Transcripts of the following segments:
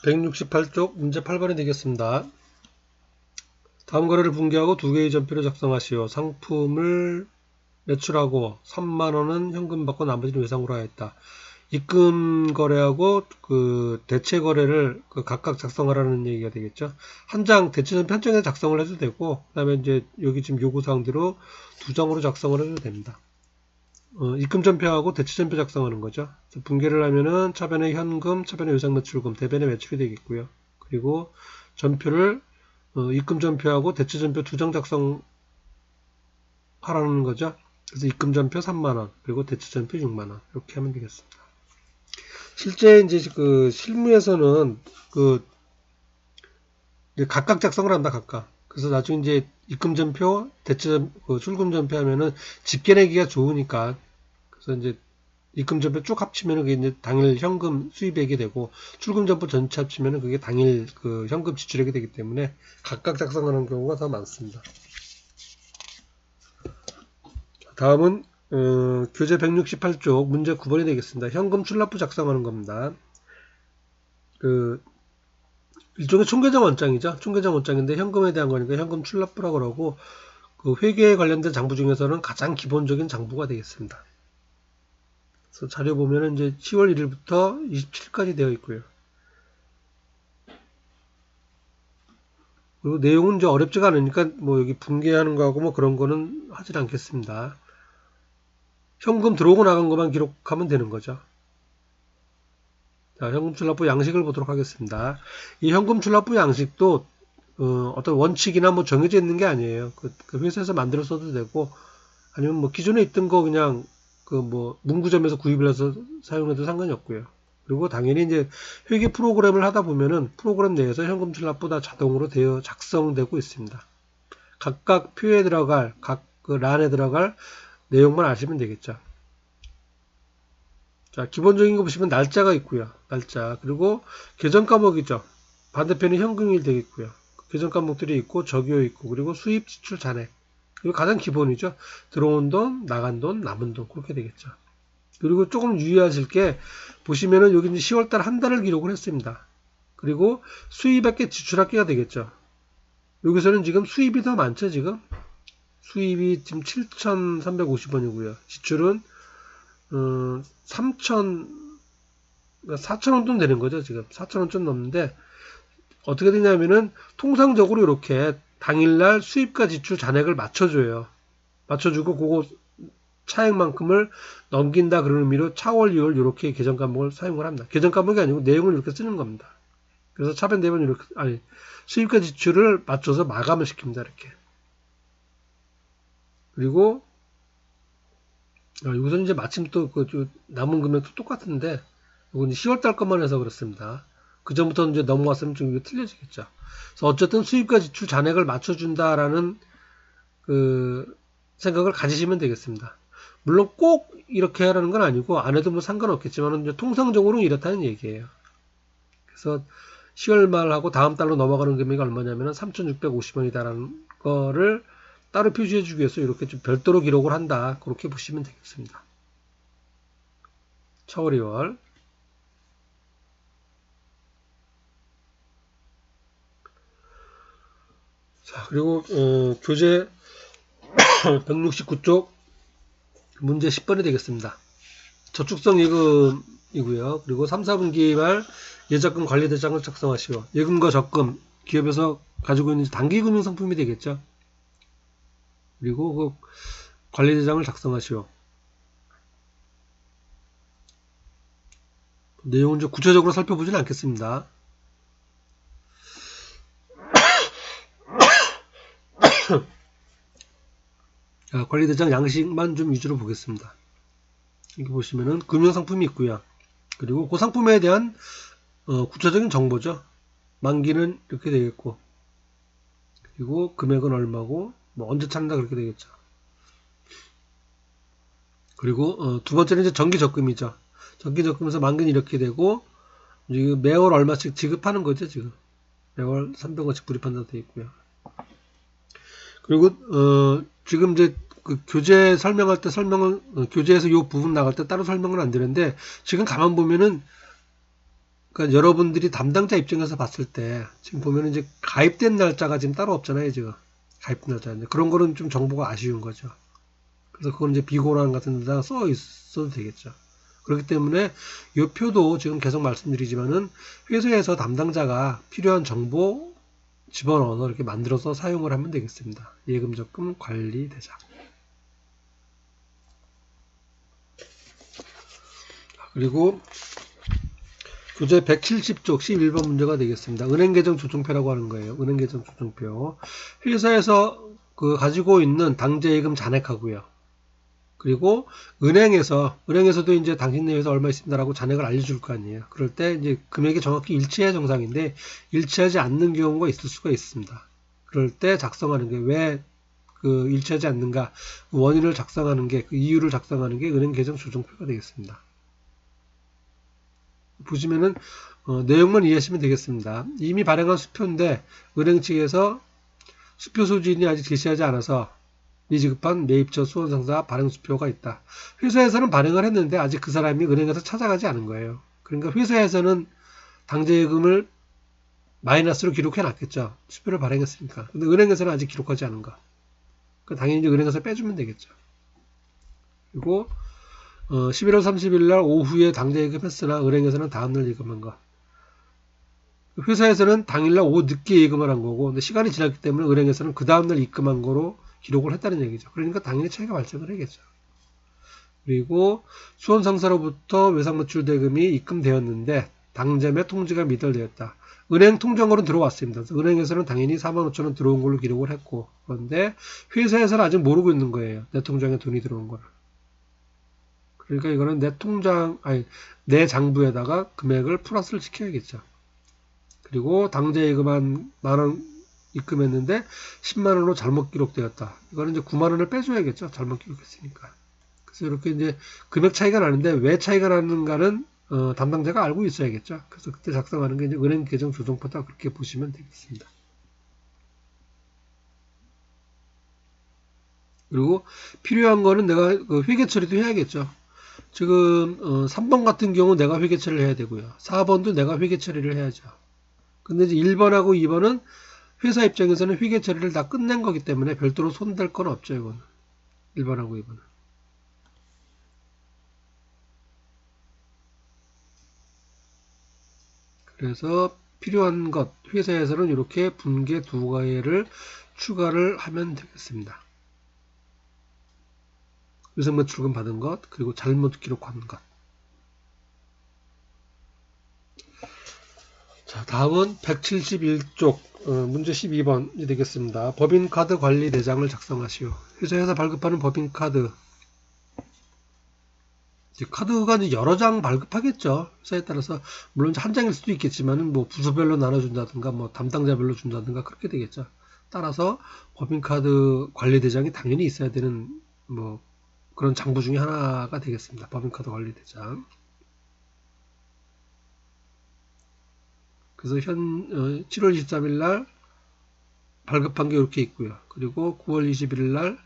168쪽 문제 8번이 되겠습니다. 다음 거래를 붕괴하고 두 개의 전표를 작성하시오. 상품을 매출하고 3만원은 현금 받고 나머지는 외상으로 하였다. 입금 거래하고 그 대체 거래를 각각 작성하라는 얘기가 되겠죠. 한 장 대체전표 한 장에 작성을 해도 되고, 그 다음에 이제 여기 지금 요구사항대로 두 장으로 작성을 해도 됩니다. 입금 전표하고 대체 전표 작성하는 거죠. 붕괴를 하면은 차변에 현금, 차변에 외상 매출금, 대변에 매출이 되겠고요. 그리고 전표를 입금 전표하고 대체 전표 두 장 작성하라는 거죠. 그래서 입금 전표 3만원, 그리고 대체 전표 6만원 이렇게 하면 되겠습니다. 실제 이제 그 실무에서는 이제 각각 작성을 한다, 각각. 그래서 나중에 이제 입금 전표, 대체 출금 전표 하면은 집계 내기가 좋으니까, 그래서 이제 입금 전표 쭉 합치면은 그게 이제 당일 현금 수입액이 되고, 출금 전표 전체 합치면은 그게 당일 그 현금 지출액이 되기 때문에 각각 작성하는 경우가 더 많습니다. 다음은 교재 168쪽 문제 9번이 되겠습니다. 현금 출납부 작성하는 겁니다. 일종의 총계정 원장이죠. 총계정 원장인데 현금에 대한 거니까 현금 출납부라고 그러고, 그 회계에 관련된 장부 중에서는 가장 기본적인 장부가 되겠습니다. 그래서 자료 보면은 이제 10월 1일부터 27일까지 되어 있고요. 그리고 내용은 이제 어렵지가 않으니까 뭐 여기 붕괴하는 거하고 뭐 그런 거는 하질 않겠습니다. 현금 들어오고 나간 것만 기록하면 되는 거죠. 자, 현금 출납부 양식을 보도록 하겠습니다. 이 현금 출납부 양식도 어떤 원칙이나 뭐 정해져 있는 게 아니에요. 그 회사에서 만들어 써도 되고, 아니면 뭐 기존에 있던 거 그냥 뭐 문구점에서 구입을 해서 사용해도 상관이 없고요. 그리고 당연히 이제 회계 프로그램을 하다 보면은 프로그램 내에서 현금 출납부 다 자동으로 되어 작성되고 있습니다. 각각 표에 들어갈, 각 그 란에 들어갈 내용만 아시면 되겠죠. 자, 기본적인 거 보시면 날짜가 있고요. 날짜. 그리고 계정 과목이죠. 반대편에 현금일 되겠고요. 계정 과목들이 있고 적요 있고, 그리고 수입, 지출, 잔액. 이거 가장 기본이죠. 들어온 돈, 나간 돈, 남은 돈 그렇게 되겠죠. 그리고 조금 유의하실 게 보시면은 여기 이제 10월달 한 달을 기록을 했습니다. 그리고 수입액계 지출합계가 되겠죠. 여기서는 지금 수입이 더 많죠. 지금 수입이 지금 7,350원이고요. 지출은 4,000원 돈 되는 거죠. 지금 4,000원 좀 넘는데, 어떻게 되냐면은 통상적으로 이렇게 당일날 수입과 지출 잔액을 맞춰줘요. 맞춰주고 그거 차액만큼을 넘긴다 그런 의미로 차월 2월 이렇게 계정 과목을 사용을 합니다. 계정 과목이 아니고 내용을 이렇게 쓰는 겁니다. 그래서 차변 대변 이렇게 수입과 지출을 맞춰서 마감을 시킵니다. 이렇게. 그리고 여기서는 이제 마침 또 남은 금액도 똑같은데 이건 10월달 것만 해서 그렇습니다. 그 전부터 이제 넘어갔으면 좀 이게 틀려지겠죠. 그래서 어쨌든 수입과 지출 잔액을 맞춰준다라는 그 생각을 가지시면 되겠습니다. 물론 꼭 이렇게 하라는 건 아니고 안 해도 뭐 상관없겠지만 이제 통상적으로는 이렇다는 얘기예요. 그래서 10월 말하고 다음 달로 넘어가는 금액이 얼마냐면 3,650원이다라는 거를 따로 표시해 주기 위해서 이렇게 좀 별도로 기록을 한다. 그렇게 보시면 되겠습니다. 차월 2월. 자, 그리고 교재 169쪽 문제 10번이 되겠습니다. 저축성 예금이고요. 그리고 3, 4분기 말 예적금 관리대장을 작성하시오. 예금과 적금, 기업에서 가지고 있는 단기금융 상품이 되겠죠. 그리고 그 관리대장을 작성하시오. 내용은 좀 구체적으로 살펴보지는 않겠습니다. 자, 관리대장 양식만 좀 위주로 보겠습니다. 여기 보시면은 금융상품이 있고요. 그리고 그 상품에 대한 구체적인 정보죠. 만기는 이렇게 되겠고, 그리고 금액은 얼마고, 뭐 언제 찾는다 그렇게 되겠죠. 그리고 두 번째는 이제 정기적금이죠. 정기적금에서 만기는 이렇게 되고, 지금 매월 얼마씩 지급하는 거죠. 지금 매월 300원씩 불입한다고 되어 있고요. 그리고 지금 이제 그 교재 설명할 때 교재에서 이 부분 나갈 때 따로 설명은 안 되는데, 지금 가만 보면은 그러니까 여러분들이 담당자 입장에서 봤을 때 지금 보면 이제 가입된 날짜가 지금 따로 없잖아요, 지금. 가입된 날짜. 그런 거는 좀 정보가 아쉬운 거죠. 그래서 그건 이제 비고란 같은 데다가 써 있어도 되겠죠. 그렇기 때문에 이 표도 지금 계속 말씀드리지만은 회사에서 담당자가 필요한 정보 집어넣어서 이렇게 만들어서 사용을 하면 되겠습니다. 예금 적금 관리 대장. 그리고 교재 170쪽 11번 문제가 되겠습니다. 은행계정 조정표라고 하는 거예요. 은행계정 조정표. 회사에서 가지고 있는 당제예금 잔액하고요. 그리고 은행에서도 이제 당신네 회사 얼마 있습니다라고 잔액을 알려줄 거 아니에요. 그럴 때 이제 금액이 정확히 일치해야 정상인데 일치하지 않는 경우가 있을 수가 있습니다. 그럴 때 작성하는 게 왜 일치하지 않는가 그 원인을 작성하는 게 그 이유를 작성하는 게 은행계정 조정표가 되겠습니다. 보시면은 내용만 이해하시면 되겠습니다. 이미 발행한 수표인데 은행 측에서 수표 소진이 아직 제시하지 않아서 미지급한 매입처 수원상사 발행 수표가 있다. 회사에서는 발행을 했는데 아직 그 사람이 은행에서 찾아가지 않은 거예요. 그러니까 회사에서는 당제예금을 마이너스로 기록해 놨겠죠. 수표를 발행했으니까. 근데 은행에서는 아직 기록하지 않은 거. 그러니까 당연히 은행에서 빼주면 되겠죠. 그리고 11월 30일 날 오후에 당제예금 했으나 은행에서는 다음날 예금한 거. 회사에서는 당일날 오후 늦게 예금을 한 거고 근데 시간이 지났기 때문에 은행에서는 그 다음날 입금한 거로 기록을 했다는 얘기죠. 그러니까 당연히 차이가 발생을 하겠죠. 그리고 수원상사로부터 외상노출대금이 입금되었는데 당점의 통지가 미달되었다. 은행 통장으로 들어왔습니다. 그래서 은행에서는 당연히 45,000원 들어온 걸로 기록을 했고 그런데 회사에서는 아직 모르고 있는 거예요. 내 통장에 돈이 들어온 거를. 그러니까 이거는 내 장부에다가 금액을 플러스를 시켜야겠죠. 그리고 당제예금 한 만원 입금했는데 10만원으로 잘못 기록되었다. 이거는 이제 9만원을 빼줘야겠죠. 잘못 기록했으니까. 그래서 이렇게 이제 금액 차이가 나는데 왜 차이가 나는가는 담당자가 알고 있어야겠죠. 그래서 그때 작성하는 게 이제 은행 계정 조정표다. 그렇게 보시면 되겠습니다. 그리고 필요한 거는 내가 회계 처리도 해야겠죠. 지금 3번 같은 경우 내가 회계 처리를 해야 되고요. 4번도 내가 회계 처리를 해야죠. 근데 이제 1번하고 2번은 회사 입장에서는 회계 처리를 다 끝낸 거기 때문에 별도로 손댈 건 없죠. 이거는 1번하고 2번은. 그래서 필요한 것 회사에서는 이렇게 분계 두 가지를 추가를 하면 되겠습니다. 유상매출금 받은 것 그리고 잘못 기록한 것. 자, 다음은 171쪽 문제 12번이 되겠습니다. 법인카드 관리 대장을 작성하시오. 회사에서 발급하는 법인카드. 카드가 이제 여러 장 발급하겠죠. 회사에 따라서 물론 한 장일 수도 있겠지만은 뭐 부서별로 나눠준다든가 뭐 담당자별로 준다든가 그렇게 되겠죠. 따라서 법인카드 관리 대장이 당연히 있어야 되는 뭐 그런 장부 중에 하나가 되겠습니다. 법인카드 관리 대장. 그래서 7월 23일 날 발급한 게 이렇게 있고요. 그리고 9월 21일 날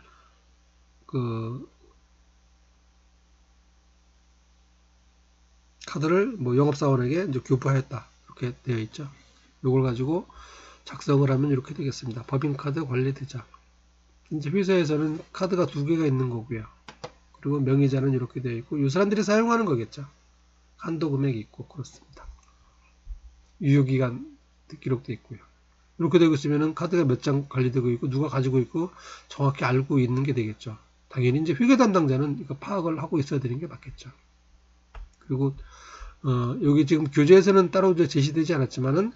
카드를 뭐 영업사원에게 이제 교부하였다. 이렇게 되어 있죠. 이걸 가지고 작성을 하면 이렇게 되겠습니다. 법인카드 관리대장. 이제 회사에서는 카드가 2개가 있는 거고요. 그리고 명의자는 이렇게 되어 있고 이 사람들이 사용하는 거겠죠. 한도 금액이 있고 그렇습니다. 유효기간 기록되어 있고요. 이렇게 되고 있으면 카드가 몇 장 관리되고 있고 누가 가지고 있고 정확히 알고 있는 게 되겠죠. 당연히 이제 회계 담당자는 이거 파악을 하고 있어야 되는 게 맞겠죠. 그리고 여기 지금 교재에서는 따로 이제 제시되지 않았지만은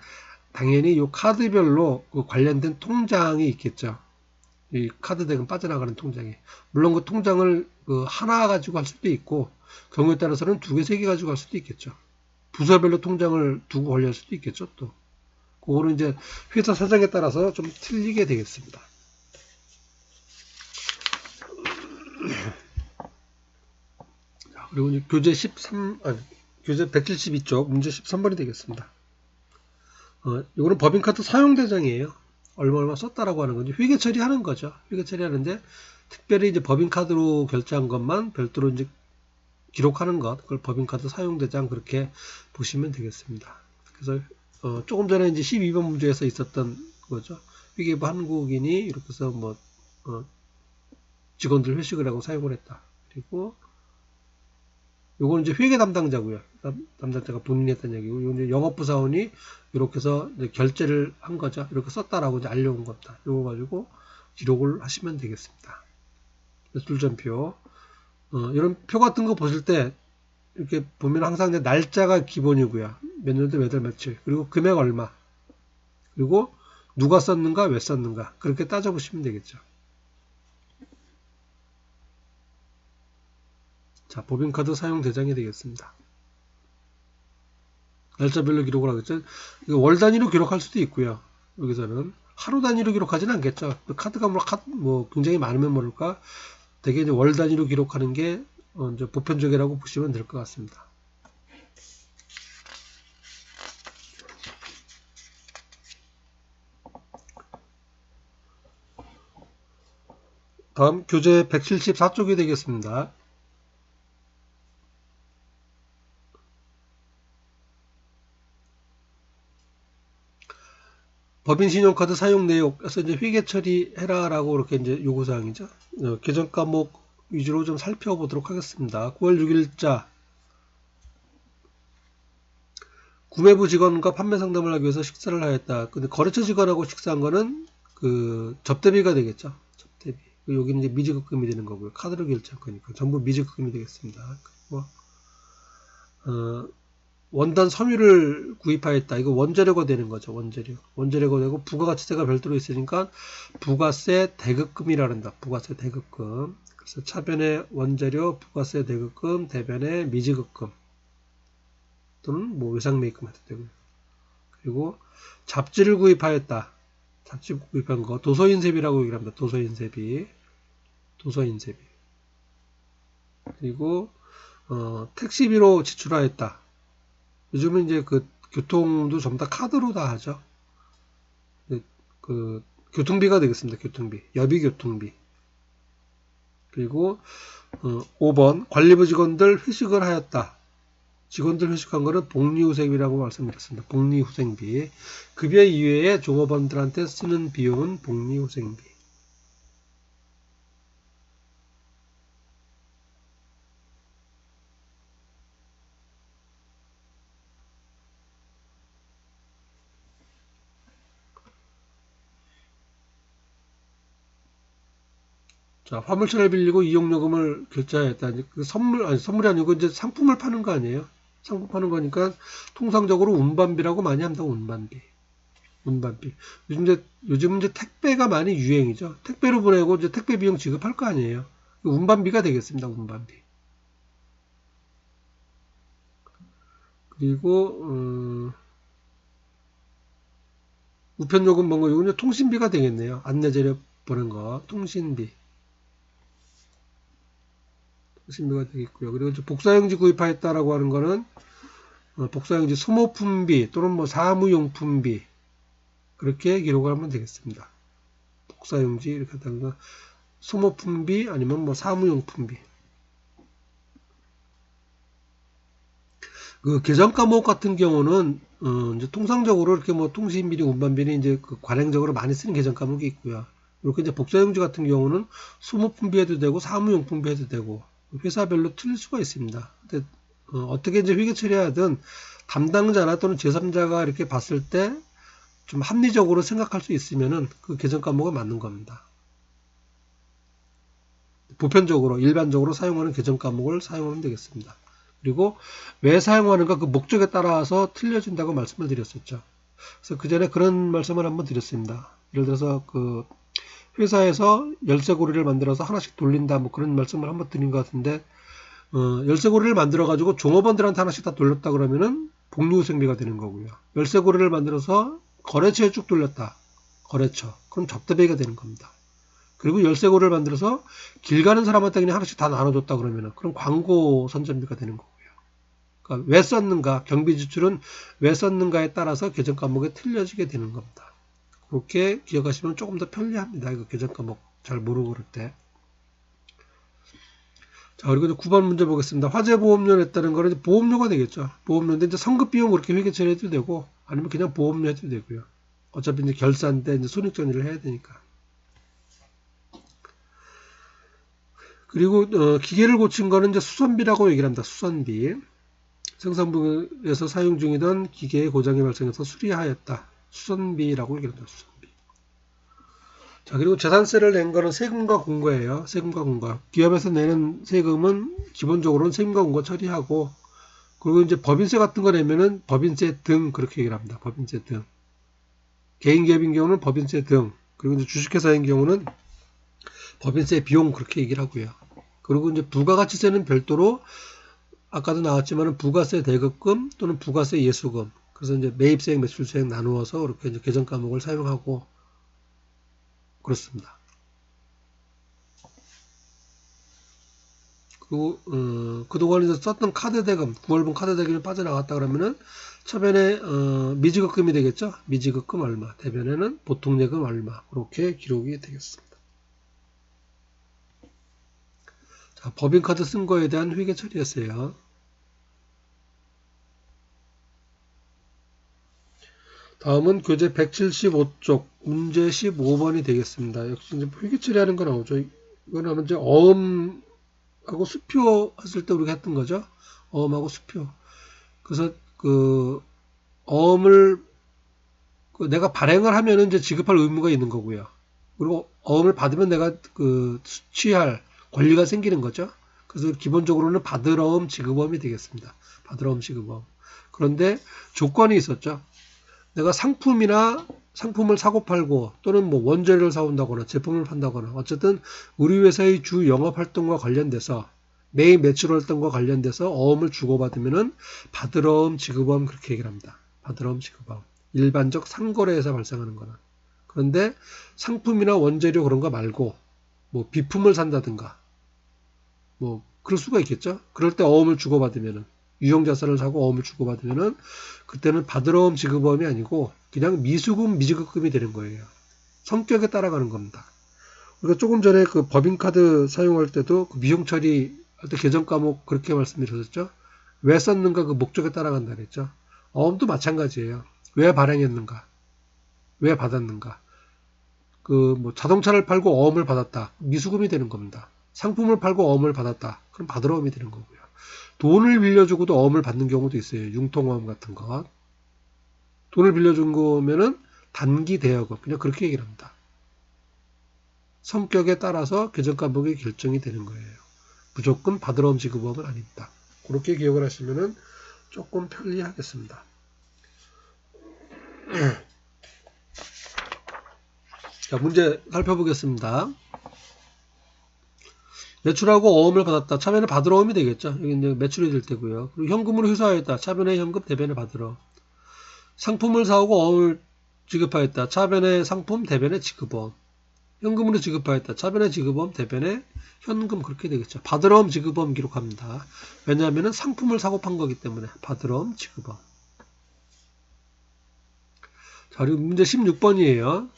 당연히 이 카드별로 관련된 통장이 있겠죠. 이 카드 대금 빠져나가는 통장이. 물론 그 통장을 하나 가지고 할 수도 있고 경우에 따라서는 2개, 3개 가지고 할 수도 있겠죠. 부서별로 통장을 두고 관리할 수도 있겠죠. 또 그거는 이제 회사 사정에 따라서 좀 틀리게 되겠습니다. 그리고 이제 교재 172쪽 문제 13번이 되겠습니다. 이거는 법인카드 사용대장이에요. 얼마 썼다라고 하는 건지 회계 처리하는 거죠. 회계 처리하는데 특별히 이제 법인카드로 결제한 것만 별도로 이제 기록하는 것, 그걸 법인카드 사용대장 그렇게 보시면 되겠습니다. 그래서 조금 전에 이제 12번 문제에서 있었던 거죠. 회계부 한국인이 이렇게 해서 뭐 직원들 회식을 하고 사용을 했다. 그리고 요거는 이제 회계 담당자고요. 담당자가 본인이 했던 얘기고, 이건 이제 영업부 사원이 이렇게 해서 이제 결제를 한 거죠. 이렇게 썼다라고 이제 알려온 겁니다. 요거 가지고 기록을 하시면 되겠습니다. 매출전표. 이런 표 같은 거 보실 때 이렇게 보면 항상 이제 날짜가 기본이고요. 몇 년도 몇 월 며칠, 그리고 금액 얼마, 그리고 누가 썼는가 왜 썼는가, 그렇게 따져보시면 되겠죠. 자, 법인카드 사용 대상이 되겠습니다. 날짜별로 기록을 하겠죠. 이거 월 단위로 기록할 수도 있고요. 여기서는 하루 단위로 기록하지는 않겠죠. 카드가 뭐 굉장히 많으면 모를까 되게 이제 월 단위로 기록하는 게 이제 보편적이라고 보시면 될 것 같습니다. 다음 교재 174쪽이 되겠습니다. 법인 신용카드 사용 내역에서 이제 회계 처리해라라고 이렇게 이제 요구사항이죠. 개정 과목 위주로 좀 살펴보도록 하겠습니다. 9월 6일자 구매부 직원과 판매 상담을 하기 위해서 식사를 하였다. 근데 거래처 직원하고 식사한 거는 그 접대비가 되겠죠. 접대비. 여기는 이제 미지급금이 되는 거고요. 카드로 결제할 거니까 전부 미지급금이 되겠습니다. 그리고 원단 섬유를 구입하였다. 이거 원재료가 되는 거죠. 원재료가 되고 부가가치세가 별도로 있으니까 부가세 대급금이라 한다. 부가세 대급금. 그래서 차변의 원재료, 부가세 대급금, 대변의 미지급금 또는 뭐 외상매입금 해도 되고요. 그리고 잡지를 구입하였다. 잡지 구입한 거 도서인세비라고 얘기를 합니다. 도서인세비. 그리고 택시비로 지출하였다. 요즘은 이제 그 교통도 전부 다 카드로 다 하죠. 그 교통비가 되겠습니다. 교통비. 여비 교통비. 그리고 5번 관리부 직원들 회식을 하였다. 직원들 회식한 거는 복리후생비라고 말씀드렸습니다. 복리후생비. 급여 이외에 종업원들한테 쓰는 비용은 복리후생비. 자, 화물차를 빌리고 이용요금을 결제하였다. 그 선물이 아니고 이제 상품을 파는 거 아니에요? 상품 파는 거니까 통상적으로 운반비라고 많이 합니다. 운반비. 요즘은 이제 택배가 많이 유행이죠. 택배로 보내고 이제 택배 비용 지급할 거 아니에요. 운반비가 되겠습니다. 운반비. 그리고 우편요금 번거 이건 이제 통신비가 되겠네요. 안내재료 보낸 거 통신비가 되겠고요. 그리고 이제 복사용지 구입하였다라고 하는 거는 복사용지 소모품비 또는 뭐 사무용품비 그렇게 기록을 하면 되겠습니다. 복사용지 이렇게 한다는 거 소모품비 아니면 뭐 사무용품비. 그 계정 과목 같은 경우는 이제 통상적으로 이렇게 뭐 통신비리, 운반비는 이제 그 관행적으로 많이 쓰는 계정 과목이 있고요. 이렇게 이제 복사용지 같은 경우는 소모품비 해도 되고 사무용품비 해도 되고 회사별로 틀릴 수가 있습니다. 근데 어떻게 이제 회계 처리하든 담당자나 또는 제3자가 이렇게 봤을 때 좀 합리적으로 생각할 수 있으면은 그 계정 과목은 맞는 겁니다. 보편적으로 일반적으로 사용하는 계정 과목을 사용하면 되겠습니다. 그리고 왜 사용하는가 그 목적에 따라서 틀려진다고 말씀을 드렸었죠. 그래서 그 전에 그런 말씀을 한번 드렸습니다. 예를 들어서 그 회사에서 열쇠고리를 만들어서 하나씩 돌린다 뭐 그런 말씀을 한번 드린 것 같은데 열쇠고리를 만들어 가지고 종업원들한테 하나씩 다 돌렸다 그러면은 복리후생비가 되는 거고요. 열쇠고리를 만들어서 거래처에 쭉 돌렸다. 거래처. 그럼 접대비가 되는 겁니다. 그리고 열쇠고리를 만들어서 길 가는 사람한테 그냥 하나씩 다 나눠줬다 그러면은 그럼 광고 선전비가 되는 거고요. 그러니까 왜 썼는가, 경비 지출은 왜 썼는가에 따라서 계정 과목에 틀려지게 되는 겁니다. 그렇게 기억하시면 조금 더 편리합니다. 이거 계정 과목 잘 모르고 그럴 때. 자, 그리고 이제 9번 문제 보겠습니다. 화재보험료 냈다는 거는 이제 보험료가 되겠죠. 보험료인데 이제 성급비용 그렇게 회계 처리해도 되고, 아니면 그냥 보험료 해도 되고요. 어차피 이제 결산 때 이제 손익정리를 해야 되니까. 그리고 기계를 고친 거는 이제 수선비라고 얘기를 합니다. 수선비. 생산부에서 사용 중이던 기계의 고장이 발생해서 수리하였다. 수선비라고 얘기를 합니다. 수선비. 자, 그리고 재산세를 낸 거는 세금과 공과예요. 세금과 공과. 기업에서 내는 세금은 기본적으로는 세금과 공과 처리하고, 그리고 이제 법인세 같은 거 내면은 법인세 등 그렇게 얘기를 합니다. 법인세 등. 개인 기업인 경우는 법인세 등. 그리고 이제 주식회사인 경우는 법인세 비용 그렇게 얘기를 하고요. 그리고 이제 부가가치세는 별도로 아까도 나왔지만 부가세 대급금 또는 부가세 예수금. 그래서 이제 매입세액, 매출세액 나누어서 이렇게 이제 계정 과목을 사용하고 그렇습니다. 그리고 그동안 이제 썼던 카드 대금, 9월분 카드 대금이 빠져나갔다 그러면은 차변에 미지급금이 되겠죠. 미지급금 얼마, 대변에는 보통예금 얼마 그렇게 기록이 되겠습니다. 자, 법인카드 쓴 거에 대한 회계 처리였어요. 다음은 교재 175쪽 문제 15번이 되겠습니다. 역시 이제 회계 처리하는 거 나오죠. 이거는 아마 이제 어음하고 수표 했을 때 우리가 했던 거죠. 어음하고 수표. 그래서 그 어음을 내가 발행을 하면은 이제 지급할 의무가 있는 거고요. 그리고 어음을 받으면 내가 그 취할 권리가 생기는 거죠. 그래서 기본적으로는 받을 어음 지급어음이 되겠습니다. 받을 어음 지급어음. 그런데 조건이 있었죠. 내가 상품을 사고 팔고 또는 뭐 원재료를 사온다거나 제품을 판다거나 어쨌든 우리 회사의 주 영업 활동과 관련돼서 매일 매출 활동과 관련돼서 어음을 주고받으면은 받을 어음 지급어음 그렇게 얘기를 합니다. 받을 어음 지급어음. 일반적 상거래에서 발생하는 거는. 그런데 상품이나 원재료 그런 거 말고 뭐 비품을 산다든가 뭐 그럴 수가 있겠죠. 그럴 때 어음을 주고받으면은 유형자산을 사고 어음을 주고받으면은 그때는 받을 어음 지급어음이 아니고 그냥 미수금 미지급금이 되는 거예요. 성격에 따라가는 겁니다. 우리가 조금 전에 그 법인카드 사용할 때도 그 미용 처리 할 때 계정 과목 그렇게 말씀드렸었죠. 왜 썼는가 그 목적에 따라간다 그랬죠. 어음도 마찬가지예요. 왜 발행했는가, 왜 받았는가. 그 뭐 자동차를 팔고 어음을 받았다. 미수금이 되는 겁니다. 상품을 팔고 어음을 받았다. 그럼 받을 어음이 되는 거고요. 돈을 빌려주고도 어음을 받는 경우도 있어요. 융통어음 같은 것. 돈을 빌려준 거면은 단기 대여금. 그냥 그렇게 얘기를 합니다. 성격에 따라서 계정 과목이 결정이 되는 거예요. 무조건 받을 어음 지급어음은 아닙니다. 그렇게 기억을 하시면은 조금 편리하겠습니다. 자, 문제 살펴보겠습니다. 매출하고 어음을 받았다. 차변에 받을 어음이 되겠죠. 여기 이제 매출이 될 때고요. 그리고 현금으로 회수하였다. 차변에 현금, 대변에 받으러. 상품을 사오고 어음을 지급하였다. 차변에 상품, 대변에 지급어음. 현금으로 지급하였다. 차변에 지급어음, 대변에 현금 그렇게 되겠죠. 받을 어음, 지급어음 기록합니다. 왜냐하면 상품을 사고 판 거기 때문에 받을 어음, 지급어음. 자, 그리고 문제 16번이에요.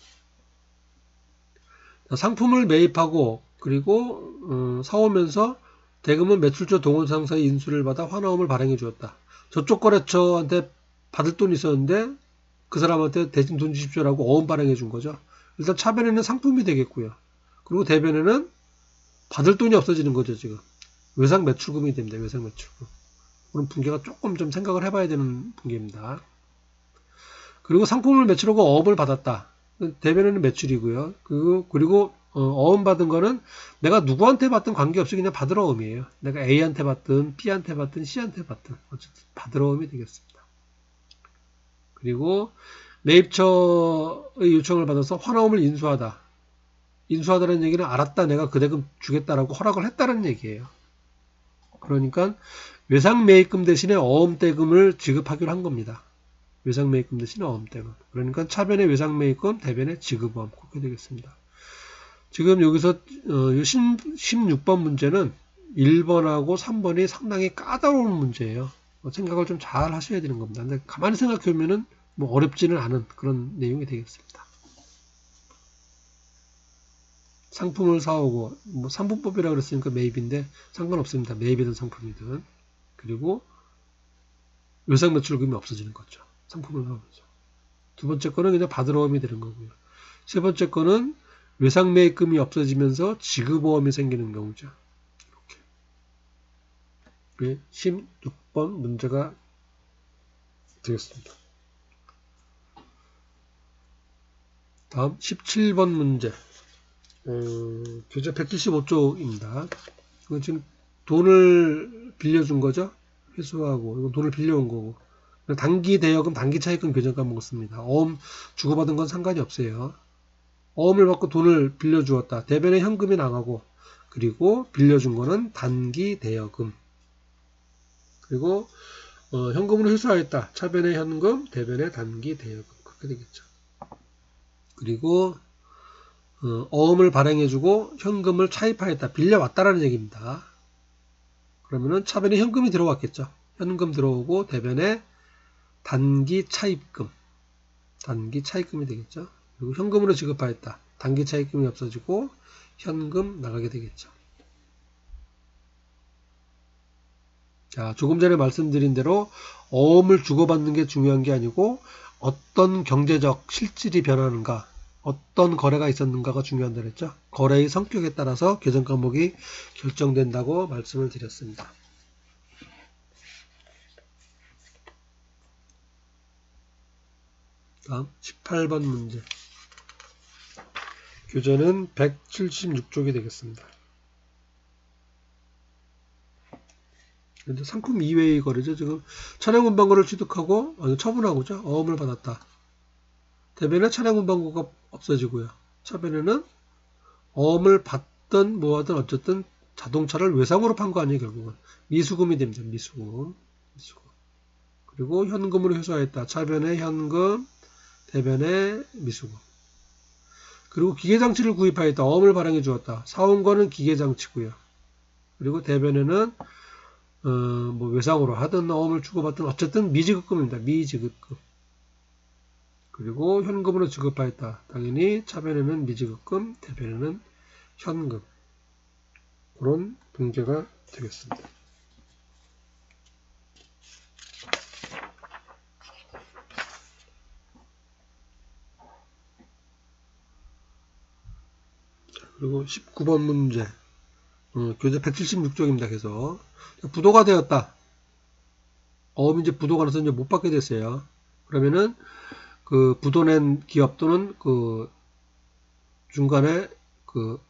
상품을 매입하고 그리고 사오면서 대금은 매출처 동원상사의 인수를 받아 환어음을 발행해 주었다. 저쪽 거래처한테 받을 돈이 있었는데 그 사람한테 대신 돈 주십시오라고 어음 발행해 준 거죠. 일단 차변에는 상품이 되겠고요. 그리고 대변에는 받을 돈이 없어지는 거죠. 지금 외상 매출금이 됩니다. 외상 매출금. 그런 분계가 조금 좀 생각을 해봐야 되는 분계입니다. 그리고 상품을 매출하고 어음을 받았다. 대변에는 매출이고요. 그리고 어음 받은 거는 내가 누구한테 받든 관계없이 그냥 받을 어음이에요. 내가 A한테 받든 B한테 받든 C한테 받든 어쨌든 받을 어음이 되겠습니다. 그리고 매입처의 요청을 받아서 환어음을 인수하다. 인수하다는 얘기는 알았다. 내가 그 대금 주겠다라고 허락을 했다는 얘기예요. 그러니까 외상 매입금 대신에 어음 대금을 지급하기로 한 겁니다. 외상 매입금 대신에 어음 대금. 그러니까 차변의 외상 매입금, 대변의 지급어음 그렇게 되겠습니다. 지금 여기서 16번 문제는 1번하고 3번이 상당히 까다로운 문제예요. 생각을 좀 잘 하셔야 되는 겁니다. 근데 가만히 생각해 보면은 뭐 어렵지는 않은 그런 내용이 되겠습니다. 상품을 사오고 뭐 상품법이라고 그랬으니까 매입인데 상관없습니다. 매입이든 상품이든. 그리고 외상 매출금이 없어지는 거죠. 상품을 사오면서. 두 번째 거는 그냥 받으러옴이 되는 거고요. 세 번째 거는 외상 매입금이 없어지면서 지급보험이 생기는 경우죠. 이렇게 16번 문제가 되겠습니다. 다음 17번 문제. 교재 175쪽입니다. 이건 지금 돈을 빌려준 거죠. 회수하고 이건 돈을 빌려온 거고. 단기 대여금, 단기 차입금 규정 까먹었습니다. 어음 주고받은 건 상관이 없어요. 어음을 받고 돈을 빌려주었다. 대변에 현금이 나가고, 그리고 빌려준 거는 단기 대여금. 그리고 현금으로 회수하였다. 차변에 현금, 대변에 단기 대여금. 그렇게 되겠죠. 그리고 어음을 발행해주고 현금을 차입하였다. 빌려왔다라는 얘기입니다. 그러면은 차변에 현금이 들어왔겠죠. 현금 들어오고 대변에 단기 차입금. 단기 차입금이 되겠죠. 그리고 현금으로 지급하였다. 단기 차입금이 없어지고 현금 나가게 되겠죠. 자, 조금 전에 말씀드린 대로 어음을 주고받는 게 중요한 게 아니고 어떤 경제적 실질이 변하는가, 어떤 거래가 있었는가가 중요한다 그랬죠. 거래의 성격에 따라서 계정 과목이 결정된다고 말씀을 드렸습니다. 다음 18번 문제. 교재는 176쪽이 되겠습니다. 상품 이외의 거래죠. 지금 차량운반거를 취득하고 처분하고죠. 어음을 받았다. 대변에 차량운반거가 없어지고요. 차변에는 어음을 받든 뭐하든 어쨌든 자동차를 외상으로 판 거 아니에요. 결국은 미수금이 됩니다. 미수금. 그리고 현금으로 회수하였다. 차변에 현금, 대변에 미수금. 그리고 기계장치를 구입하였다. 어음을 발행해 주었다. 사온 거는 기계장치고요. 그리고 대변에는 뭐 외상으로 하든 어음을 주고받든 어쨌든 미지급금입니다. 미지급금. 그리고 현금으로 지급하였다. 당연히 차변에는 미지급금, 대변에는 현금. 그런 문제가 되겠습니다. 그리고 19번 문제. 교재 176쪽입니다. 그래서 부도가 되었다. 어음이 이제 부도가 나서 이제 못 받게 됐어요. 그러면은 그 부도낸 기업 또는 그 중간에 그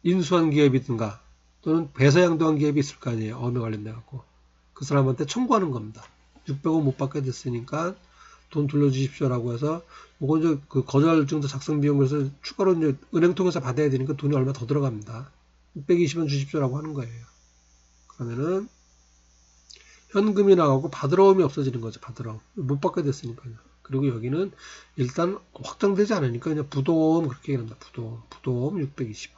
인수한 기업이든가 또는 배서양도한 기업이 있을 거 아니에요. 어음에 관련돼 갖고 그 사람한테 청구하는 겁니다. 600원 못 받게 됐으니까 돈 돌려주십시오라고 해서 이거 이제 그 거절증서 작성 비용에서 추가로 이제 은행 통해서 받아야 되니까 돈이 얼마 더 들어갑니다. 620원 주십시오라고 하는 거예요. 그러면은 현금이 나가고 받으러옴이 없어지는 거죠. 받으러옴. 못 받게 됐으니까요. 그리고 여기는 일단 확정되지 않으니까 그냥 부도음 그렇게 얘기합니다. 부도음 620원.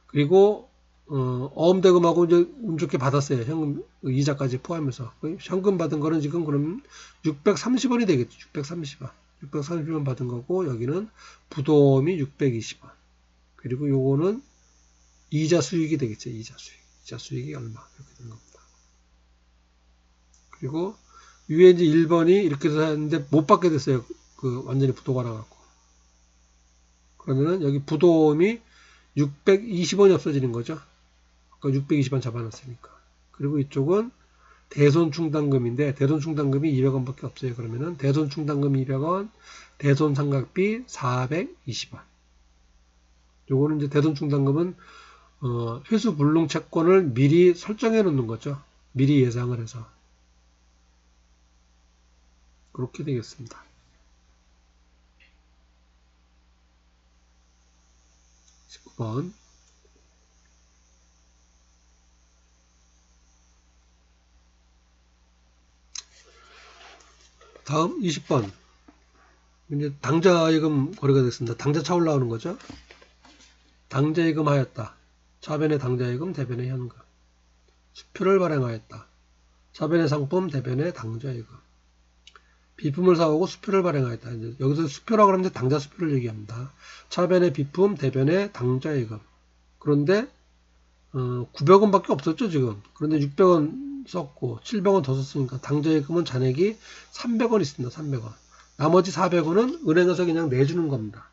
그리고 어음 대금하고 이제 운 좋게 받았어요. 현금 이자까지 포함해서. 현금 받은 거는 지금 그럼 630원이 되겠죠. 630원. 630원 받은 거고 여기는 부도음이 620원. 그리고 요거는 이자 수익이 되겠죠. 이자 수익. 이자 수익이 얼마 이렇게 되는 겁니다. 그리고 위에 이제 1번이 이렇게 해서 했는데 못 받게 됐어요. 그 완전히 부도가 나갖고. 그러면은 여기 부도음이 620원이 없어지는 거죠. 아까 620원 잡아놨으니까. 그리고 이쪽은 대손충당금인데 대손충당금이 200원밖에 없어요. 그러면은 대손충당금 200원, 대손상각비 420원. 요거는 이제 대손충당금은 회수불능 채권을 미리 설정해 놓는 거죠. 미리 예상을 해서. 그렇게 되겠습니다. 19번. 다음 20번. 이제 당자예금 거래가 됐습니다. 당자차 올라오는 거죠. 당자예금 하였다. 차변의 당자예금, 대변의 현금. 수표를 발행하였다. 차변의 상품, 대변의 당자예금. 비품을 사오고 수표를 발행하였다. 이제 여기서 수표라고 하면 이제 당자 수표를 얘기합니다. 차변의 비품, 대변의 당자예금. 그런데 900원밖에 없었죠 지금. 그런데 600원 썼고 700원 더 썼으니까 당자예금은 잔액이 300원 있습니다. 300원. 나머지 400원은 은행에서 그냥 내주는 겁니다.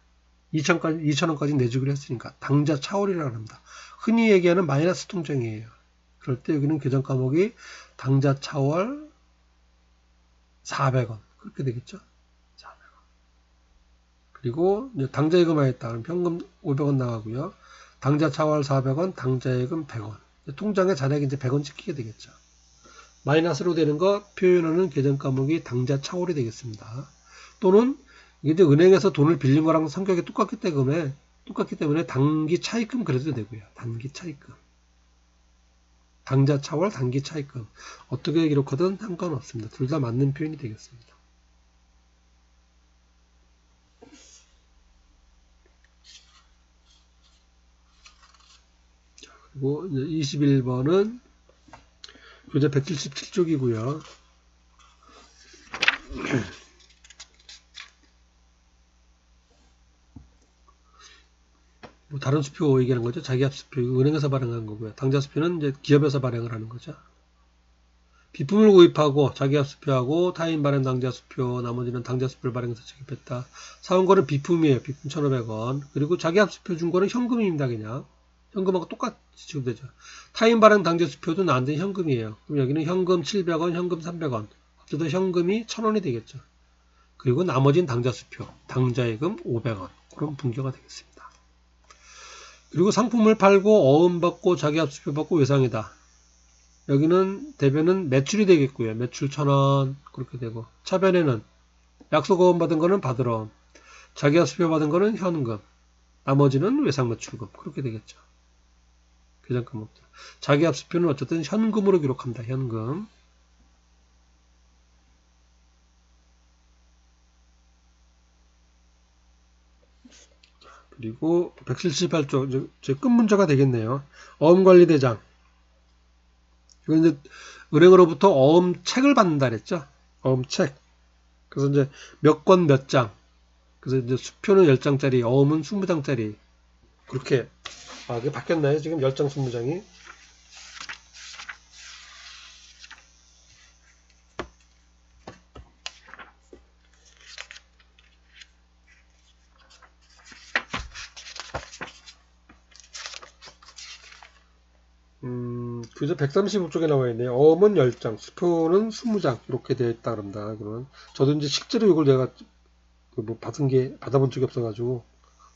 2,000원까지 내주기로 했으니까 당자 차월이라고 합니다. 흔히 얘기하는 마이너스 통장이에요. 그럴 때 여기는 계정 과목이 당자 차월 400원 그렇게 되겠죠. 400원. 그리고 이제 당자예금 하였다. 그럼 현금 500원 나가고요. 당자 차월 400원, 당자예금 100원. 통장에 잔액이 이제 100원 찍히게 되겠죠. 마이너스로 되는 거 표현하는 계정 과목이 당자 차월이 되겠습니다. 또는 이게 은행에서 돈을 빌린 거랑 성격이 똑같기 때문에 단기 차입금 그래도 되고요. 단기 차입금. 당자 차월, 단기 차입금. 어떻게 기록하든 상관없습니다. 둘 다 맞는 표현이 되겠습니다. 그리고 이제 21번은 교재 177쪽이고요. 뭐 다른 수표 얘기하는 거죠. 자기합 수표, 은행에서 발행한 거고요. 당자 수표는 이제 기업에서 발행을 하는 거죠. 비품을 구입하고 자기합 수표하고 타인 발행 당자 수표, 나머지는 당자 수표를 발행해서 지급했다. 사온 거는 비품이에요. 비품 1,500원. 그리고 자기합 수표 준 거는 현금입니다. 그냥. 현금하고 똑같이 지급되죠. 타인 발행 당자 수표도 나한테 현금이에요. 그럼 여기는 현금 700원, 현금 300원. 어쨌든 현금이 1,000원이 되겠죠. 그리고 나머지는 당자 수표, 당자예금 500원. 그럼 분교가 되겠습니다. 그리고 상품을 팔고 어음받고 자기합 수표 받고 외상이다. 여기는 대변은 매출이 되겠고요. 매출 1,000원 그렇게 되고 차변에는 약속 어음 받은 거는 받으러 자기합 수표 받은 거는 현금 나머지는 외상 매출금 그렇게 되겠죠. 계정 과목들. 자기합 수표는 어쨌든 현금으로 기록합니다. 현금. 그리고 178쪽 제 끝 문제가 되겠네요. 어음관리대장. 이건 이제 은행으로부터 어음책을 받는다 그랬죠. 어음책. 그래서 이제 몇 권 몇 장. 그래서 이제 수표는 10장짜리, 어음은 20장짜리. 그렇게 이게 바뀌었나요? 지금 10장 20장이. 교재 135쪽에 나와 있네요. 어음은 10장, 수표는 20장 이렇게 되어 있다 그럽니다. 그러면 저도 이제 실제로 이걸 내가 뭐 받아본 적이 없어가지고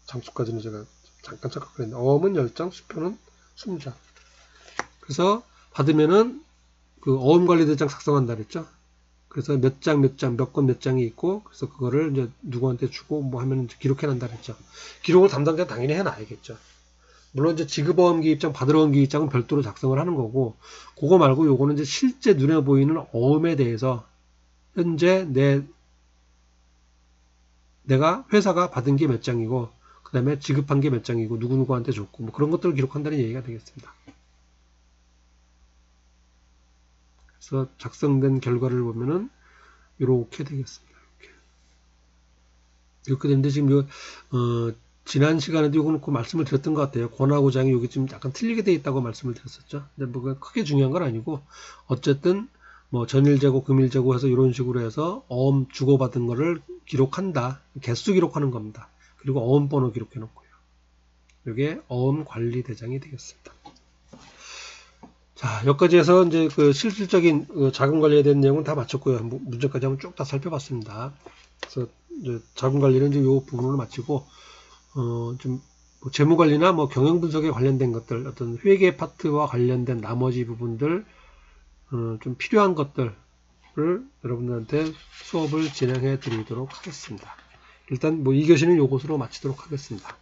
장수까지는 제가 잠깐 착각했는데 어음은 10장, 수표는 20장. 그래서 받으면은 그 어음관리대장 작성한다 그랬죠. 그래서 몇 장, 몇 권 몇 장이 있고 그래서 그거를 이제 누구한테 주고 뭐 하면 이제 기록해낸다 그랬죠. 기록을 담당자 당연히 해놔야겠죠. 물론 이제 지급어음기 입장, 받으러음기 입장은 별도로 작성을 하는 거고, 그거 말고 요거는 이제 실제 눈에 보이는 어음에 대해서 현재 내가 회사가 받은 게 몇 장이고, 그 다음에 지급한 게 몇 장이고, 누구누구한테 줬고, 뭐 그런 것들을 기록한다는 얘기가 되겠습니다. 그래서 작성된 결과를 보면은 이렇게 되겠습니다. 이렇게 되는데 지금 지난 시간에도 이거 놓고 말씀을 드렸던 것 같아요. 권하고장이 여기 좀 약간 틀리게 되어 있다고 말씀을 드렸었죠. 근데 뭐 크게 중요한 건 아니고 어쨌든 뭐 전일재고 금일재고 해서 이런 식으로 해서 어음 주고받은 거를 기록한다. 개수 기록하는 겁니다. 그리고 어음 번호 기록해 놓고요. 이게 어음 관리 대장이 되겠습니다. 자, 여기까지 해서 이제 그 실질적인 자금 관리에 대한 내용은 다 마쳤고요. 문제까지 한번 쭉 다 살펴봤습니다. 그래서 이제 자금 관리는 이제 이 부분으로 마치고 좀 뭐 재무 관리나 뭐 경영 분석에 관련된 것들, 어떤 회계 파트와 관련된 나머지 부분들, 좀 필요한 것들을 여러분들한테 수업을 진행해 드리도록 하겠습니다. 일단 뭐 2교시는 요것으로 마치도록 하겠습니다.